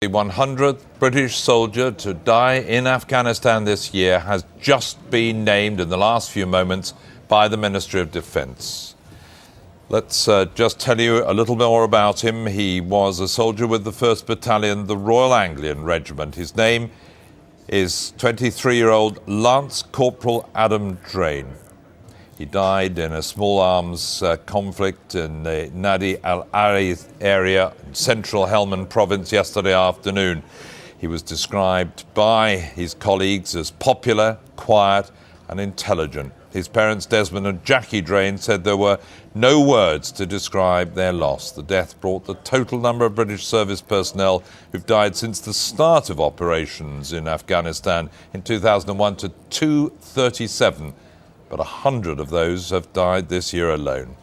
The 100th British soldier to die in Afghanistan this year has just been named in the last few moments by the Ministry of Defence. Let's just tell you a little more about him. He was a soldier with the 1st Battalion, the Royal Anglian Regiment. His name is 23-year-old Lance Corporal Adam Drane. He died in a small arms conflict in the Nadi al-Ari area, central Helmand province, yesterday afternoon. He was described by his colleagues as popular, quiet and intelligent. His parents, Desmond and Jackie Drane, said there were no words to describe their loss. The death brought the total number of British service personnel who've died since the start of operations in Afghanistan in 2001 to 237. But 100 of those have died this year alone.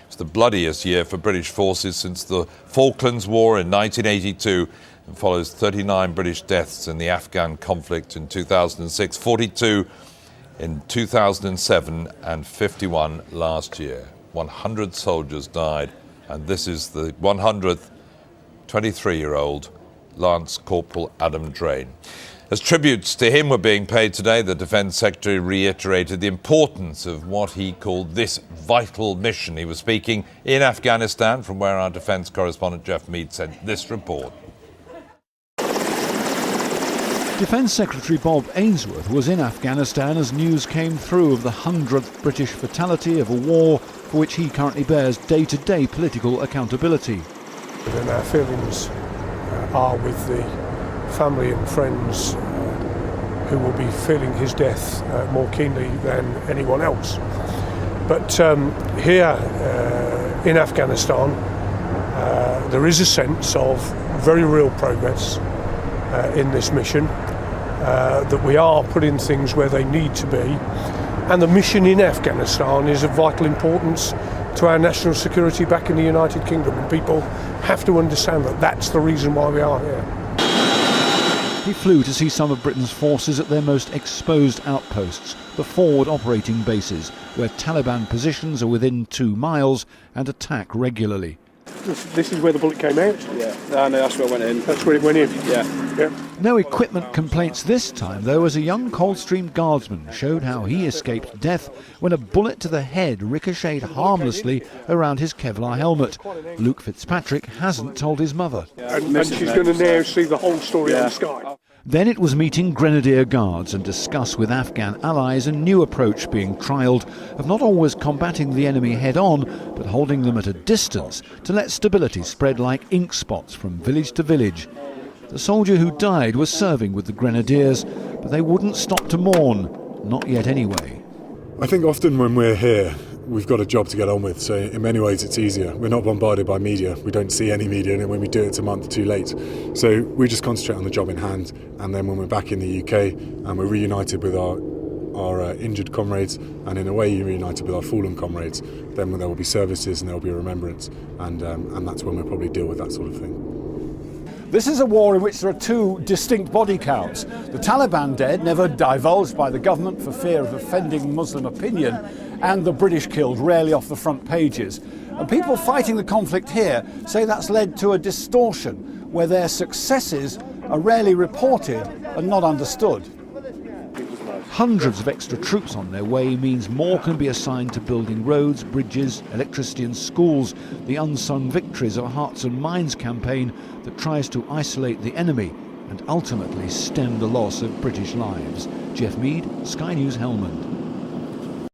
It's the bloodiest year for British forces since the Falklands War in 1982 and follows 39 British deaths in the Afghan conflict in 2006, 42 in 2007 and 51 last year. 100 soldiers died, and this is the 100th 23-year-old Lance Corporal Adam Drane. As tributes to him were being paid today, the Defence Secretary reiterated the importance of what he called this vital mission. He was speaking in Afghanistan, from where our defence correspondent Jeff Mead sent this report. Defence Secretary Bob Ainsworth was in Afghanistan as news came through of the 100th British fatality of a war for which he currently bears day-to-day political accountability. And our feelings are with the family and friends who will be feeling his death more keenly than anyone else. But here in Afghanistan, there is a sense of very real progress in this mission, that we are putting things where they need to be, and the mission in Afghanistan is of vital importance to our national security back in the United Kingdom, and people have to understand that that's the reason why we are here. He flew to see some of Britain's forces at their most exposed outposts, the forward operating bases, where Taliban positions are within 2 miles and attack regularly. This is where the bullet came out? Yeah, no, that's where it went in. That's where it went in? Yeah. No equipment complaints this time, though, as a young Coldstream Guardsman showed how he escaped death when a bullet to the head ricocheted harmlessly around his Kevlar helmet. Luke Fitzpatrick hasn't told his mother. And she's going to now see the whole story on Sky. Then it was meeting Grenadier Guards and discuss with Afghan allies a new approach being trialled of not always combating the enemy head-on, but holding them at a distance to let stability spread like ink spots from village to village. The soldier who died was serving with the Grenadiers, but they wouldn't stop to mourn. Not yet anyway. I think often when we're here, we've got a job to get on with, so in many ways it's easier. We're not bombarded by media, we don't see any media, and when we do it's a month too late. So we just concentrate on the job in hand, and then when we're back in the UK and we're reunited with our injured comrades, and in a way reunited with our fallen comrades, then there will be services and there will be a remembrance, and that's when we'll probably deal with that sort of thing. This is a war in which there are 2 distinct body counts. The Taliban dead, never divulged by the government for fear of offending Muslim opinion, and the British killed, rarely off the front pages. And people fighting the conflict here say that's led to a distortion, where their successes are rarely reported and not understood. Hundreds of extra troops on their way means more can be assigned to building roads, bridges, electricity and schools, the unsung victories of a Hearts and Minds campaign that tries to isolate the enemy and ultimately stem the loss of British lives. Jeff Mead, Sky News, Helmand.